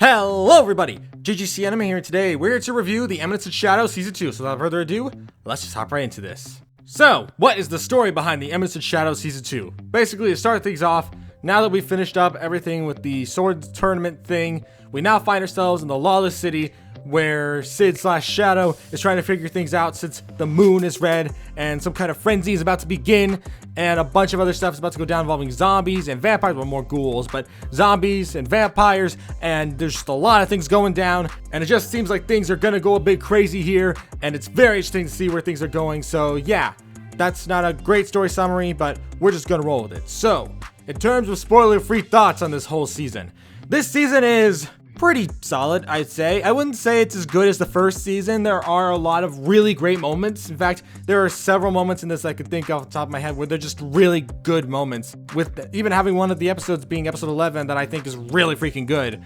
Hello everybody, GGC Anime here, and today we're here to review the Eminence and Shadow Season 2, so without further ado, let's just hop right into this. So, what is the story behind the Eminence and Shadow Season 2? Basically, to start things off, now that we've finished up everything with the sword tournament thing, we now find ourselves in the Lawless City, where Sid/Shadow is trying to figure things out since the moon is red and some kind of frenzy is about to begin and a bunch of other stuff is about to go down involving zombies and vampires, well, more ghouls, but zombies and vampires, and there's just a lot of things going down, and it just seems like things are gonna go a bit crazy here, and it's very interesting to see where things are going. So yeah, that's not a great story summary, but we're just gonna roll with it. So, in terms of spoiler-free thoughts on this whole season, this season is pretty solid, I'd say. I wouldn't say it's as good as the first season. There are a lot of really great moments. In fact, there are several moments in this I could think off the top of my head where they're just really good moments, with even having one of the episodes being episode 11 that I think is really freaking good.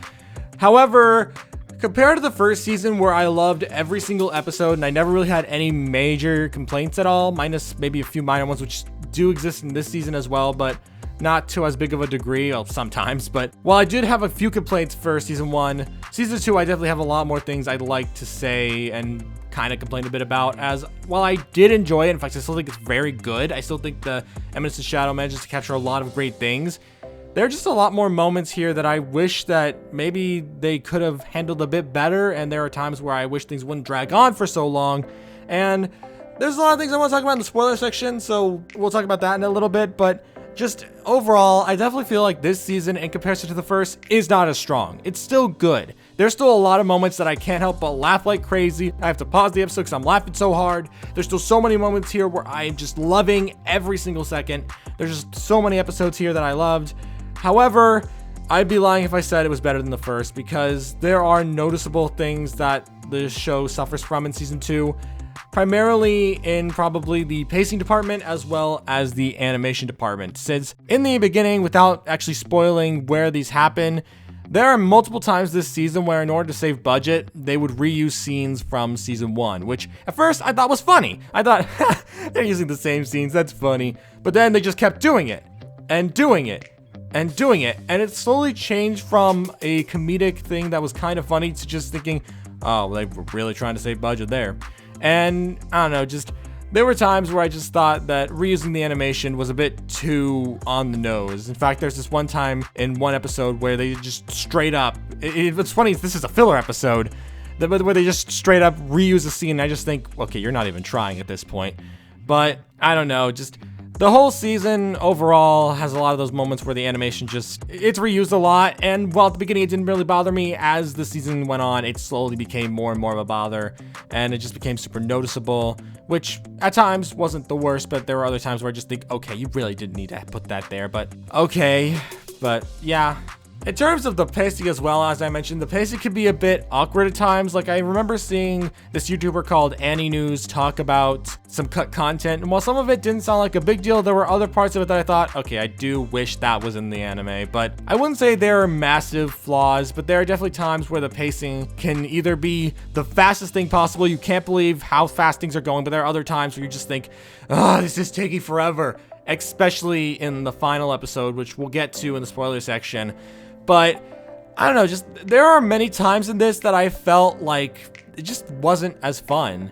However, compared to the first season where I loved every single episode and I never really had any major complaints at all, minus maybe a few minor ones which do exist in this season as well, but not to as big of a degree, well, sometimes, but while I did have a few complaints for season 1, season 2 I definitely have a lot more things I'd like to say and kind of complain a bit about, as while I did enjoy it, in fact I still think it's very good, I still think the Eminence and Shadow manages to capture a lot of great things. There are just a lot more moments here that I wish that maybe they could have handled a bit better, and there are times where I wish things wouldn't drag on for so long, and there's a lot of things I want to talk about in the spoiler section, so we'll talk about that in a little bit, but just overall, I definitely feel like this season, in comparison to the first, is not as strong. It's still good. There's still a lot of moments that I can't help but laugh like crazy. I have to pause the episode because I'm laughing so hard. There's still so many moments here where I'm just loving every single second. There's just so many episodes here that I loved. However, I'd be lying if I said it was better than the first, because there are noticeable things that the show suffers from in season 2. Primarily in probably the pacing department as well as the animation department, since in the beginning, without actually spoiling where these happen, there are multiple times this season where in order to save budget, they would reuse scenes from season 1, which at first I thought was funny. I thought, they're using the same scenes, that's funny. But then they just kept doing it, and doing it, and doing it, and it slowly changed from a comedic thing that was kind of funny to just thinking, oh, they were really trying to save budget there. And I don't know, just there were times where I just thought that reusing the animation was a bit too on the nose. In fact, there's this one time in one episode where they just straight up, it's funny, this is a filler episode, where they just straight up reuse a scene, and I just think, okay, you're not even trying at this point. But I don't know, just the whole season overall has a lot of those moments where the animation just, it's reused a lot, and while at the beginning it didn't really bother me, as the season went on, it slowly became more and more of a bother, and it just became super noticeable, which at times wasn't the worst, but there were other times where I just think, okay, you really didn't need to put that there, but okay, but yeah. In terms of the pacing as well, as I mentioned, the pacing could be a bit awkward at times. Like, I remember seeing this YouTuber called Annie News talk about some cut content, and while some of it didn't sound like a big deal, there were other parts of it that I thought, okay, I do wish that was in the anime. But I wouldn't say there are massive flaws, but there are definitely times where the pacing can either be the fastest thing possible, you can't believe how fast things are going, but there are other times where you just think, oh, this is taking forever, especially in the final episode, which we'll get to in the spoiler section. But I don't know, just there are many times in this that I felt like it just wasn't as fun,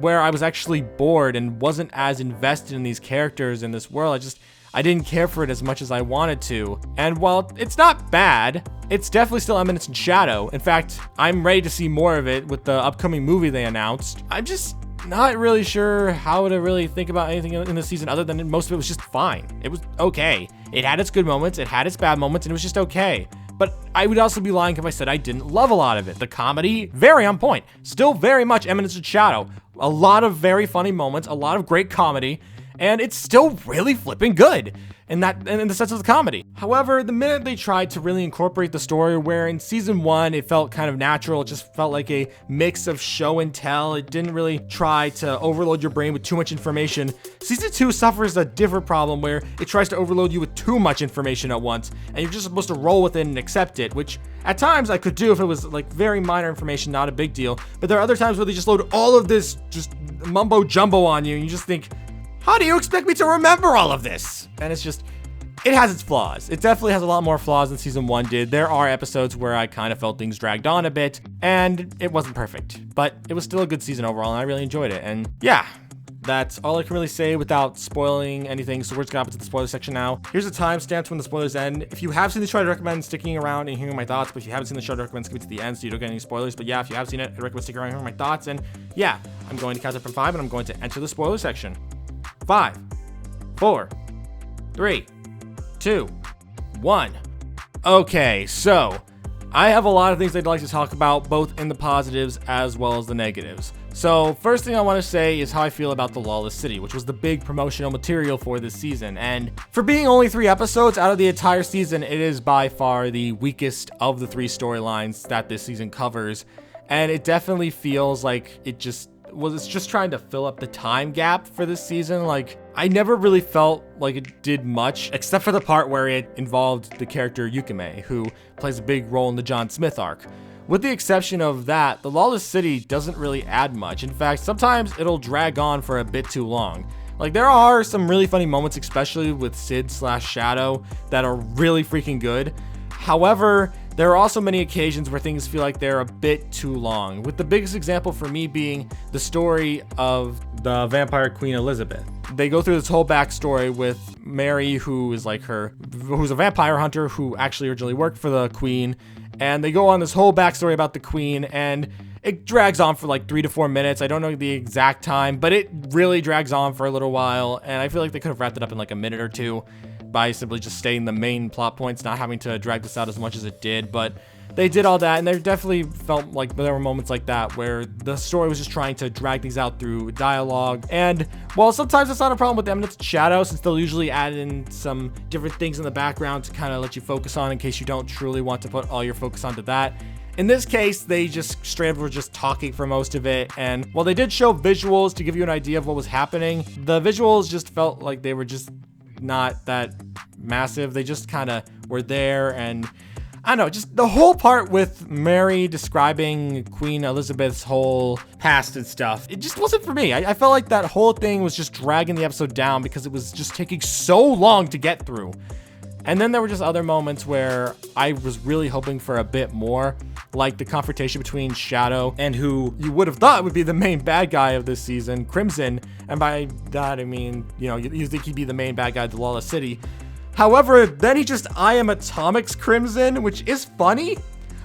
where I was actually bored and wasn't as invested in these characters in this world. I didn't care for it as much as I wanted to. And while it's not bad, it's definitely still Eminence and Shadow. In fact, I'm ready to see more of it with the upcoming movie they announced. I'm just not really sure how to really think about anything in the season other than most of it was just fine. It was okay. It had its good moments, it had its bad moments, and it was just okay. But I would also be lying if I said I didn't love a lot of it. The comedy, very on point. Still very much Eminence and Shadow. A lot of very funny moments, a lot of great comedy, and it's still really flipping good in the sense of the comedy. However, the minute they tried to really incorporate the story, where in season 1 it felt kind of natural, it just felt like a mix of show and tell, it didn't really try to overload your brain with too much information. Season 2 suffers a different problem where it tries to overload you with too much information at once, and you're just supposed to roll with it and accept it, which at times I could do if it was like very minor information, not a big deal. But there are other times where they just load all of this just mumbo jumbo on you, and you just think, how do you expect me to remember all of this? And it's just, it has its flaws. It definitely has a lot more flaws than season 1 did. There are episodes where I kind of felt things dragged on a bit, and it wasn't perfect, but it was still a good season overall, and I really enjoyed it. And yeah, that's all I can really say without spoiling anything, so we're just gonna hop into the spoiler section now. Here's the timestamps when the spoilers end. If you have seen the show, I'd recommend sticking around and hearing my thoughts, but if you haven't seen the show, I'd recommend skipping to the end so you don't get any spoilers. But yeah, if you have seen it, I'd recommend sticking around and hearing my thoughts. And yeah, I'm going to count up from 5, and I'm going to enter the spoiler section. 5, 4, 3, 2, 1. Okay, so I have a lot of things I'd like to talk about, both in the positives as well as the negatives. So first thing I want to say is how I feel about the Lawless City, which was the big promotional material for this season. And for being only 3 episodes out of the entire season, it is by far the weakest of the 3 storylines that this season covers. And it definitely feels like it's just trying to fill up the time gap for this season. Like, I never really felt like it did much, except for the part where it involved the character Yukime, who plays a big role in the John Smith arc. With the exception of that, the Lawless City doesn't really add much. In fact, sometimes it'll drag on for a bit too long. Like, there are some really funny moments, especially with Sid/Shadow, that are really freaking good. However, there are also many occasions where things feel like they're a bit too long, with the biggest example for me being the story of the vampire Queen Elizabeth. They go through this whole backstory with Mary, who's a vampire hunter who actually originally worked for the Queen, and they go on this whole backstory about the Queen, and it drags on for like 3 to 4 minutes. I don't know the exact time, but it really drags on for a little while, and I feel like they could have wrapped it up in like a minute or two by simply just stating the main plot points, not having to drag this out as much as it did. But they did all that, and there definitely felt like there were moments like that where the story was just trying to drag things out through dialogue. And while sometimes that's not a problem with Eminence Shadow, since they'll usually add in some different things in the background to kind of let you focus on in case you don't truly want to put all your focus onto that. In this case, they just straight up were just talking for most of it, and while they did show visuals to give you an idea of what was happening, the visuals just felt like they were just not that massive. They just kind of were there, and I don't know, just the whole part with Mary describing Queen Elizabeth's whole past and stuff, it just wasn't for me. I felt like that whole thing was just dragging the episode down because it was just taking so long to get through. And then there were just other moments where I was really hoping for a bit more, like the confrontation between Shadow and who you would have thought would be the main bad guy of this season, Crimson. And by that, I mean, you think he'd be the main bad guy of the Lawless City. However, then he just I am Atomics Crimson, which is funny.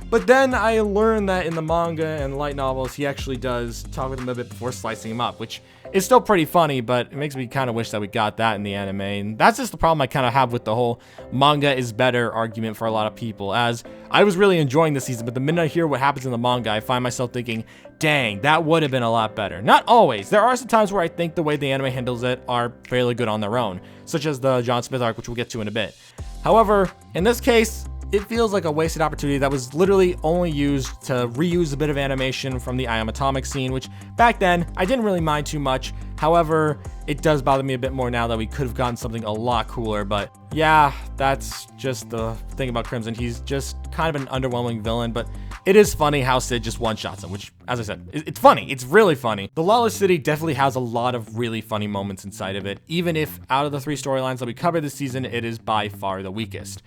But then I learned that in the manga and light novels, he actually does talk with him a bit before slicing him up, which is still pretty funny, but it makes me kind of wish that we got that in the anime. And that's just the problem I kind of have with the whole manga is better argument for a lot of people, as I was really enjoying this season, but the minute I hear what happens in the manga, I find myself thinking, dang, that would have been a lot better. Not always. There are some times where I think the way the anime handles it are fairly good on their own, such as the John Smith arc, which we'll get to in a bit. However, in this case, it feels like a wasted opportunity that was literally only used to reuse a bit of animation from the I Am Atomic scene, which back then I didn't really mind too much. However, it does bother me a bit more now that we could have gotten something a lot cooler. But yeah, that's just the thing about Crimson. He's just kind of an underwhelming villain, but it is funny how Sid just one-shots him, which, as I said, it's funny. It's really funny. The Lawless City definitely has a lot of really funny moments inside of it, even if out of the 3 storylines that we covered this season, it is by far the weakest.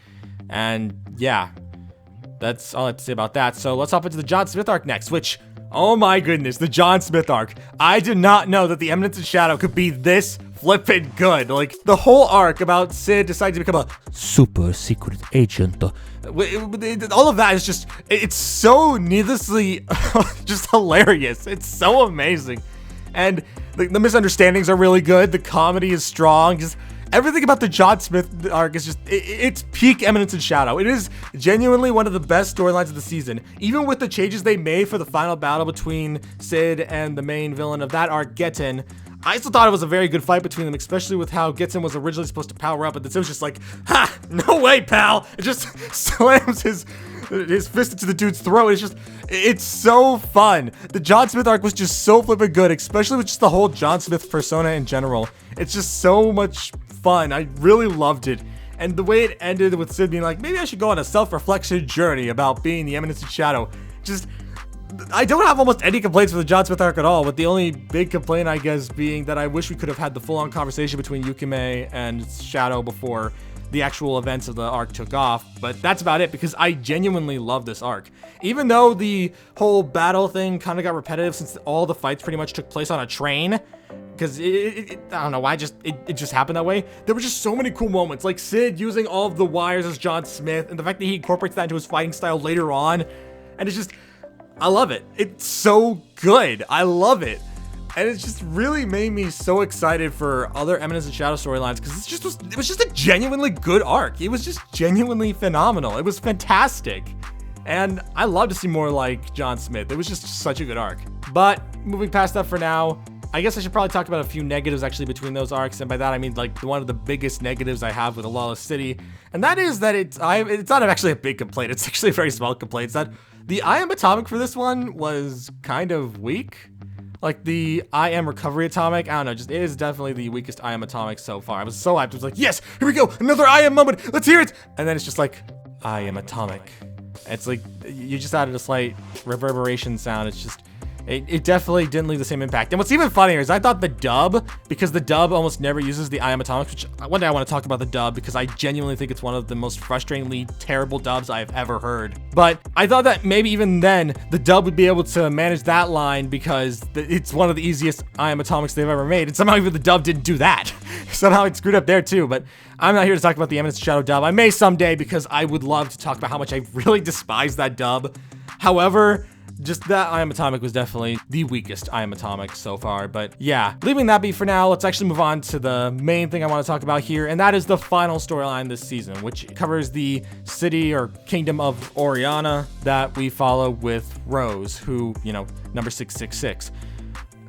And yeah, that's all I have to say about that. So let's hop into the John Smith arc next, which, oh my goodness, the John Smith arc. I did not know that the Eminence and Shadow could be this flippin' good. Like, the whole arc about Sid deciding to become a super secret agent. All of that is just, it's so needlessly just hilarious. It's so amazing. And the misunderstandings are really good. The comedy is strong. Just everything about the John Smith arc is just, it's peak Eminence and Shadow. It is genuinely one of the best storylines of the season. Even with the changes they made for the final battle between Sid and the main villain of that arc, Getten, I still thought it was a very good fight between them, especially with how Getten was originally supposed to power up, but then Sid was just like, ha, no way, pal. It just slams his fist into the dude's throat. It's so fun. The John Smith arc was just so flippin' good, especially with just the whole John Smith persona in general. It's just so much fun. I really loved it. And the way it ended with Sid being like, maybe I should go on a self-reflection journey about being the Eminence and Shadow. Just, I don't have almost any complaints with the John Smith arc at all, with the only big complaint, I guess, being that I wish we could have had the full-on conversation between Yukime and Shadow before the actual events of the arc took off. But that's about it, because I genuinely love this arc. Even though the whole battle thing kind of got repetitive since all the fights pretty much took place on a train, because I don't know why, it just happened that way. There were just so many cool moments, like Sid using all of the wires as John Smith, and the fact that he incorporates that into his fighting style later on, and it's just, I love it. It's so good. I love it. And it just really made me so excited for other Eminence and Shadow storylines, because it was just a genuinely good arc. It was just genuinely phenomenal. It was fantastic. And I love to see more like John Smith. It was just such a good arc. But moving past that for now, I guess I should probably talk about a few negatives actually between those arcs, and by that I mean like one of the biggest negatives I have with A Lawless City, and that is that it's not actually a big complaint. It's actually a very small complaint. It's that the I Am Atomic for this one was kind of weak. Like the I Am Recovery Atomic, I don't know, just it is definitely the weakest I Am Atomic so far. I was so hyped. I was like, yes, here we go, another I Am moment. Let's hear it. And then it's just like, I Am Atomic. It's like you just added a slight reverberation sound. It's just. It definitely didn't leave the same impact. And what's even funnier is I thought the dub, because the dub almost never uses the I Am Atomics, which one day I want to talk about the dub, because I genuinely think it's one of the most frustratingly terrible dubs I've ever heard. But I thought that maybe even then, the dub would be able to manage that line, because it's one of the easiest I Am Atomics they've ever made. And somehow even the dub didn't do that. Somehow it screwed up there too. But I'm not here to talk about the Eminence Shadow dub. I may someday, because I would love to talk about how much I really despise that dub. However, just that I Am Atomic was definitely the weakest I Am Atomic so far. But yeah, leaving that be for now, let's actually move on to the main thing I want to talk about here, and that is the final storyline this season, which covers the city or kingdom of Oriana that we follow with Rose, who, you know, number 666.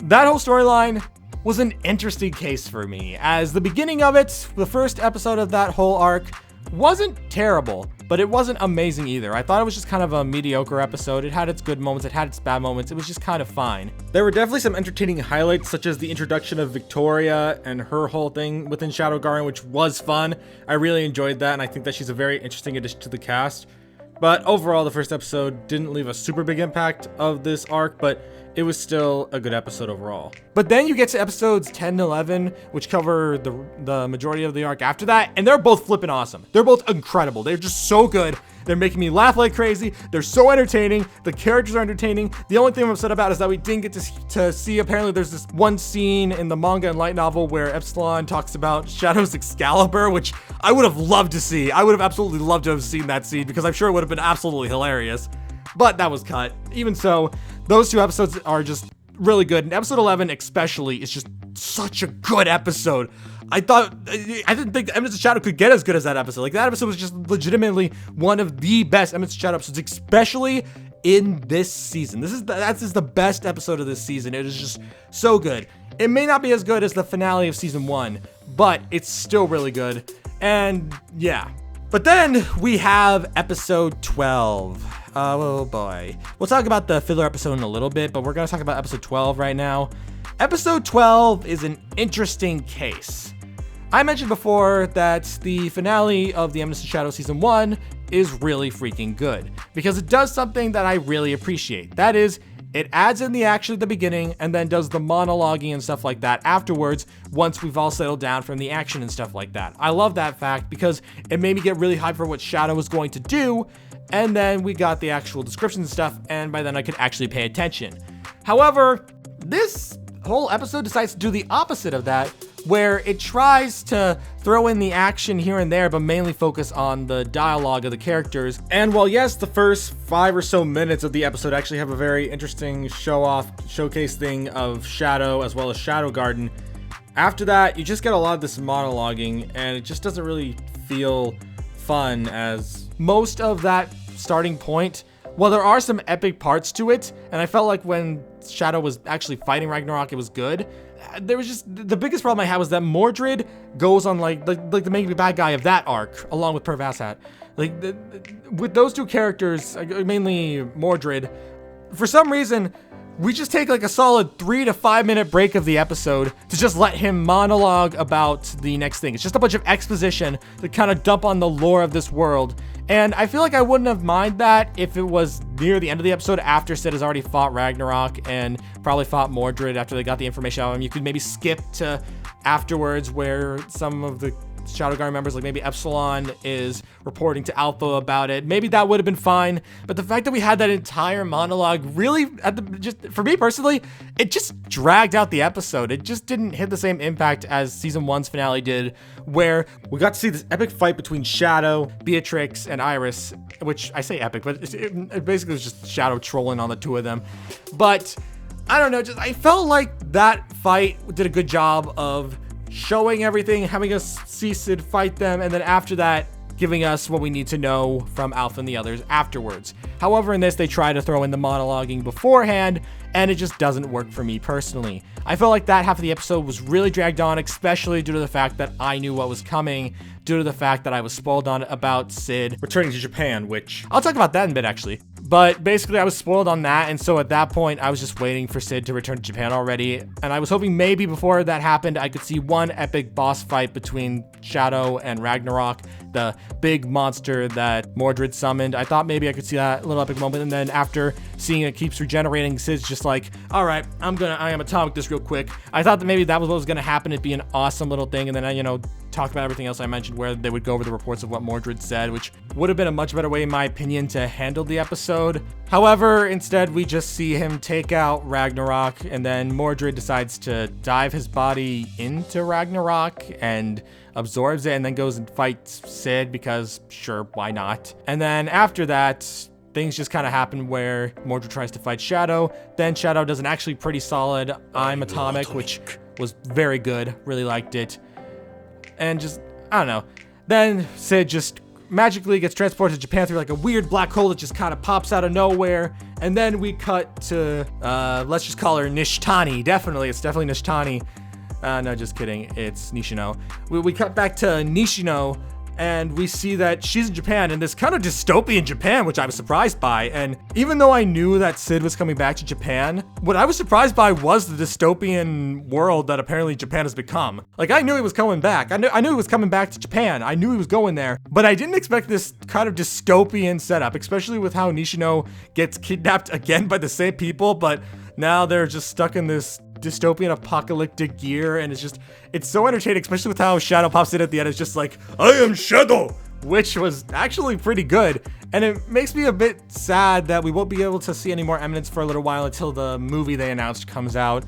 That whole storyline was an interesting case for me, as the beginning of it, the first episode of that whole arc, wasn't terrible, but it wasn't amazing either. I thought it was just kind of a mediocre episode. It had its good moments, it had its bad moments. It was just kind of fine. There were definitely some entertaining highlights, such as the introduction of Victoria and her whole thing within Shadow Garden, which was fun. I really enjoyed that, and I think that she's a very interesting addition to the cast. But overall, the first episode didn't leave a super big impact of this arc, but it was still a good episode overall. But then you get to episodes 10 and 11, which cover the majority of the arc after that, and they're both flipping awesome. They're both incredible. They're just so good. They're making me laugh like crazy. They're so entertaining. The characters are entertaining. The only thing I'm upset about is that we didn't get to see, apparently there's this one scene in the manga and light novel where Epsilon talks about Shadow's Excalibur, which I would have loved to see. I would have absolutely loved to have seen that scene, because I'm sure it would have been absolutely hilarious. But that was cut. Even so, those two episodes are just really good. And episode 11 especially is just such a good episode. I didn't think Eminence of Shadow could get as good as that episode. Like, that episode was just legitimately one of the best Eminence of Shadow episodes, especially in this season. That's the best episode of this season. It is just so good. It may not be as good as the finale of season 1, but it's still really good. And yeah. But then we have episode 12. Oh boy. We'll talk about the filler episode in a little bit, but we're going to talk about episode 12 right now. Episode 12 is an interesting case. I mentioned before that the finale of the Eminence of Shadow Season 1 is really freaking good, because it does something that I really appreciate. That is, it adds in the action at the beginning and then does the monologuing and stuff like that afterwards, once we've all settled down from the action and stuff like that. I love that fact, because it made me get really hyped for what Shadow was going to do, and then we got the actual description and stuff, and by then I could actually pay attention. However, this whole episode decides to do the opposite of that, where it tries to throw in the action here and there, but mainly focus on the dialogue of the characters. And while yes, the first 5 or so minutes of the episode actually have a very interesting showcase thing of Shadow as well as Shadow Garden, after that, you just get a lot of this monologuing, and it just doesn't really feel fun, as most of that starting point, well, there are some epic parts to it, and I felt like when Shadow was actually fighting Ragnarok, it was good. There was just, the biggest problem I had was that Mordred goes on like the main bad guy of that arc, along with Pervasat. Like, with those two characters, mainly Mordred, for some reason, we just take like a solid 3 to 5 minute break of the episode to just let him monologue about the next thing. It's just a bunch of exposition to kind of dump on the lore of this world. And I feel like I wouldn't have minded that if it was near the end of the episode, after Sid has already fought Ragnarok and probably fought Mordred after they got the information out of him. You could maybe skip to afterwards, where some of the Shadow Guard members, like maybe Epsilon is reporting to Alpha about it. Maybe that would have been fine. But the fact that we had that entire monologue really, just for me personally, it just dragged out the episode. It just didn't hit the same impact as season 1's finale did, where we got to see this epic fight between Shadow, Beatrix, and Iris, which I say epic, but it basically was just Shadow trolling on the two of them. But I don't know, just I felt like that fight did a good job of showing everything, having us see Sid fight them, and then after that, giving us what we need to know from Alpha and the others afterwards. However, in this, they try to throw in the monologuing beforehand, and it just doesn't work for me personally. I felt like that half of the episode was really dragged on, especially due to the fact that I knew what was coming, due to the fact that I was spoiled on about Sid returning to Japan, which I'll talk about that in a bit actually. But basically I was spoiled on that, and so at that point I was just waiting for Sid to return to Japan already, and I was hoping maybe before that happened I could see one epic boss fight between Shadow and Ragnarok, the big monster that Mordred summoned. I thought maybe I could see that little epic moment, and then after seeing it keeps regenerating, Sid's just like, all right, I am atomic this real quick. I thought that maybe that was what was gonna happen. It'd be an awesome little thing, and then I, talk about everything else I mentioned where they would go over the reports of what Mordred said, which would have been a much better way, in my opinion, to handle the episode. However, instead we just see him take out Ragnarok, and then Mordred decides to dive his body into Ragnarok and absorbs it, and then goes and fights Sid because sure, why not? And then after that, things just kind of happen where Mordred tries to fight Shadow. Then Shadow does an actually pretty solid I'm atomic, which was very good. Really liked it. And just, I don't know. Then Sid just magically gets transported to Japan through like a weird black hole that just kind of pops out of nowhere. And then we cut to, let's just call her Nishtani. It's definitely Nishtani. No, just kidding. It's Nishino. We cut back to Nishino, and we see that she's in Japan, in this kind of dystopian Japan, which I was surprised by. And even though I knew that Sid was coming back to Japan, what I was surprised by was the dystopian world that apparently Japan has become. Like, I knew he was coming back. I knew he was coming back to Japan. I knew he was going there, but I didn't expect this kind of dystopian setup, especially with how Nishino gets kidnapped again by the same people, but now they're just stuck in this dystopian apocalyptic gear, and it's so entertaining, especially with how Shadow pops in at the end. It's just like, I am Shadow, which was actually pretty good. And it makes me a bit sad that we won't be able to see any more Eminence for a little while until the movie they announced comes out.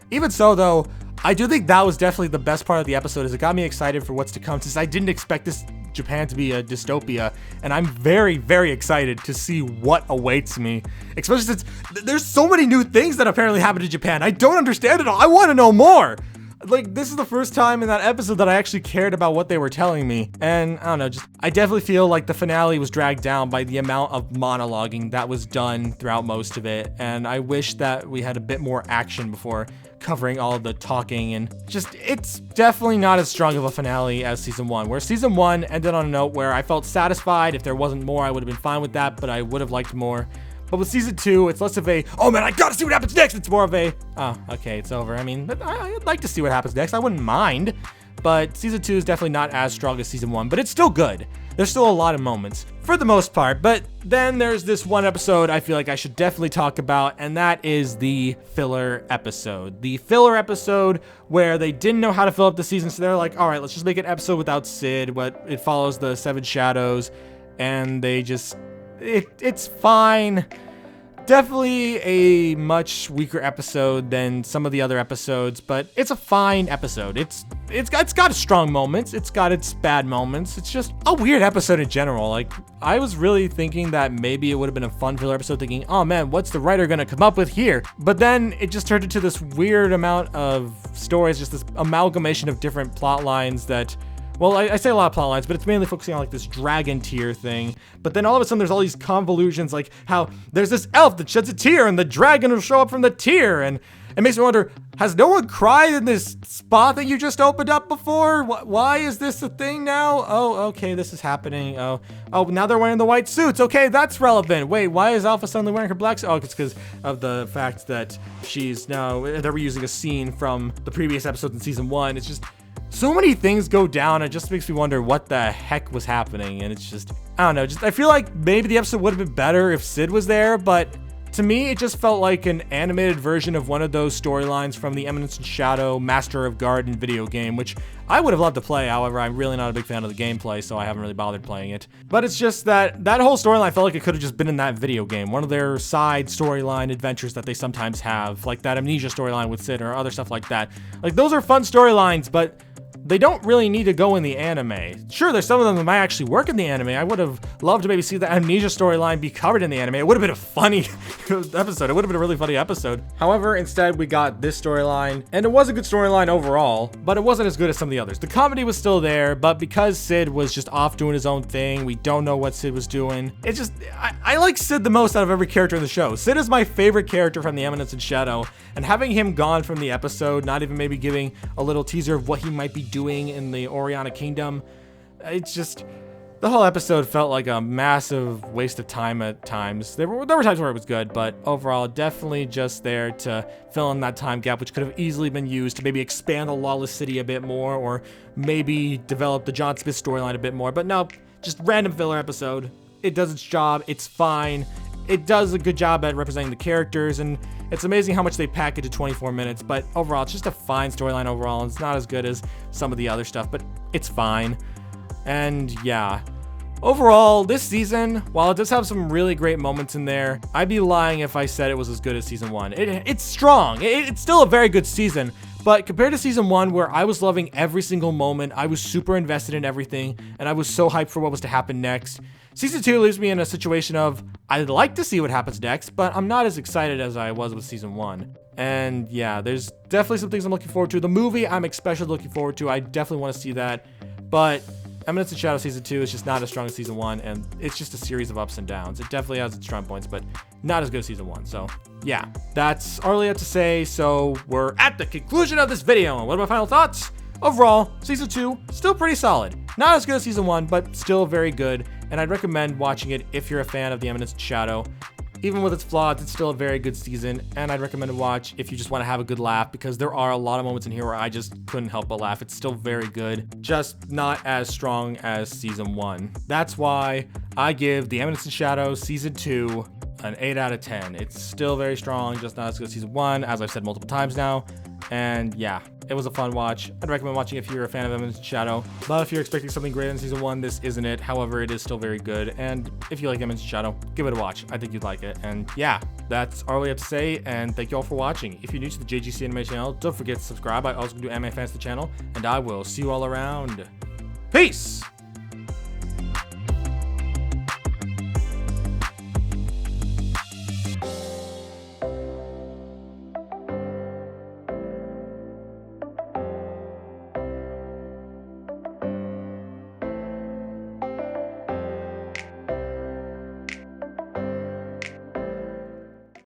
Even so though, I do think that was definitely the best part of the episode, is it got me excited for what's to come, since I didn't expect this Japan to be a dystopia, and I'm very, very excited to see what awaits me, especially since there's so many new things that apparently happen to Japan. I don't understand it all. I want to know more. Like, this is the first time in that episode that I actually cared about what they were telling me, and I don't know, I definitely feel like the finale was dragged down by the amount of monologuing that was done throughout most of it, and I wish that we had a bit more action before covering all the talking, and it's definitely not as strong of a finale as season 1, where season 1 ended on a note where I felt satisfied. If there wasn't more, I would have been fine with that, but I would have liked more. But with season 2, it's less of a, oh man, I gotta see what happens next. It's more of a, oh, okay, it's over. I mean, I'd like to see what happens next. I wouldn't mind, but season 2 is definitely not as strong as season 1, but it's still good. There's still a lot of moments for the most part, but then there's this one episode I feel like I should definitely talk about, and that is the filler episode. The filler episode where they didn't know how to fill up the season, so they're like, all right, let's just make an episode without Sid, but it follows the 7 shadows, and they just, it's fine. Definitely a much weaker episode than some of the other episodes, but it's a fine episode. It's got its strong moments, it's got its bad moments. It's just a weird episode in general. Like, I was really thinking that maybe it would have been a fun filler episode, thinking, oh man, what's the writer gonna come up with here? But then it just turned into this weird amount of stories, just this amalgamation of different plot lines that, well, I say a lot of plot lines, but it's mainly focusing on like this dragon tear thing. But then all of a sudden there's all these convolutions, like how there's this elf that sheds a tear and the dragon will show up from the tear. And it makes me wonder, has no one cried in this spot that you just opened up before? Why is this a thing now? Oh, okay, this is happening. Oh, now they're wearing the white suits. Okay, that's relevant. Wait, why is Alpha suddenly wearing her black suit? Oh, it's because of the fact that she's now, they're reusing a scene from the previous episode in season 1. It's just, so many things go down. It just makes me wonder what the heck was happening. And it's just, I don't know, I feel like maybe the episode would have been better if Sid was there, but To me, it just felt like an animated version of one of those storylines from the Eminence and Shadow Master of Garden video game, which I would have loved to play. However, I'm really not a big fan of the gameplay, so I haven't really bothered playing it. But it's just that whole storyline felt like it could have just been in that video game, one of their side storyline adventures that they sometimes have, like that Amnesia storyline with Sid or other stuff like that. Like, those are fun storylines, but they don't really need to go in the anime. Sure, there's some of them that might actually work in the anime. I would have loved to maybe see the Amnesia storyline be covered in the anime. It would have been a funny episode. It would have been a really funny episode. However, instead we got this storyline, and it was a good storyline overall, but it wasn't as good as some of the others. The comedy was still there, but because Sid was just off doing his own thing, we don't know what Sid was doing. It's just, I like Sid the most out of every character in the show. Sid is my favorite character from the Eminence and Shadow, and having him gone from the episode, not even maybe giving a little teaser of what he might be doing in the Oriana Kingdom, it's just, the whole episode felt like a massive waste of time at times. There were times where it was good, but overall, definitely just there to fill in that time gap, which could have easily been used to maybe expand the Lawless City a bit more, or maybe develop the John Smith storyline a bit more. But no, just random filler episode. It does its job. It's fine. It does a good job at representing the characters, and it's amazing how much they pack into 24 minutes, but overall, it's just a fine storyline overall. It's not as good as some of the other stuff, but it's fine. And yeah, overall, this season, while it does have some really great moments in there, I'd be lying if I said it was as good as season 1. It's strong. It's still a very good season, but compared to season 1, where I was loving every single moment, I was super invested in everything, and I was so hyped for what was to happen next, season 2 leaves me in a situation of, I'd like to see what happens next, but I'm not as excited as I was with season 1. And yeah, there's definitely some things I'm looking forward to. The movie, I'm especially looking forward to. I definitely want to see that, but Eminence and Shadow Season 2 is just not as strong as Season 1, and it's just a series of ups and downs. It definitely has its strong points, but not as good as Season 1. So, yeah, that's all I have to say. So, we're at the conclusion of this video, and what are my final thoughts? Overall, Season 2, still pretty solid. Not as good as Season 1, but still very good, and I'd recommend watching it if you're a fan of the Eminence and Shadow. Even with its flaws, it's still a very good season, and I'd recommend to watch if you just want to have a good laugh, because there are a lot of moments in here where I just couldn't help but laugh. It's still very good, just not as strong as Season 1. That's why I give the Eminence and Shadow Season 2 an 8 out of 10. It's still very strong, just not as good as Season 1, as I've said multiple times now. And yeah, it was a fun watch. I'd recommend watching if you're a fan of Eminence and Shadow. But if you're expecting something greater than Season 1, this isn't it. However, it is still very good. And if you like Eminence and Shadow, give it a watch. I think you'd like it. And yeah, that's all we have to say. And thank you all for watching. If you're new to the JGC Anime channel, don't forget to subscribe. I also do Anime Fans to the channel. And I will see you all around. Peace!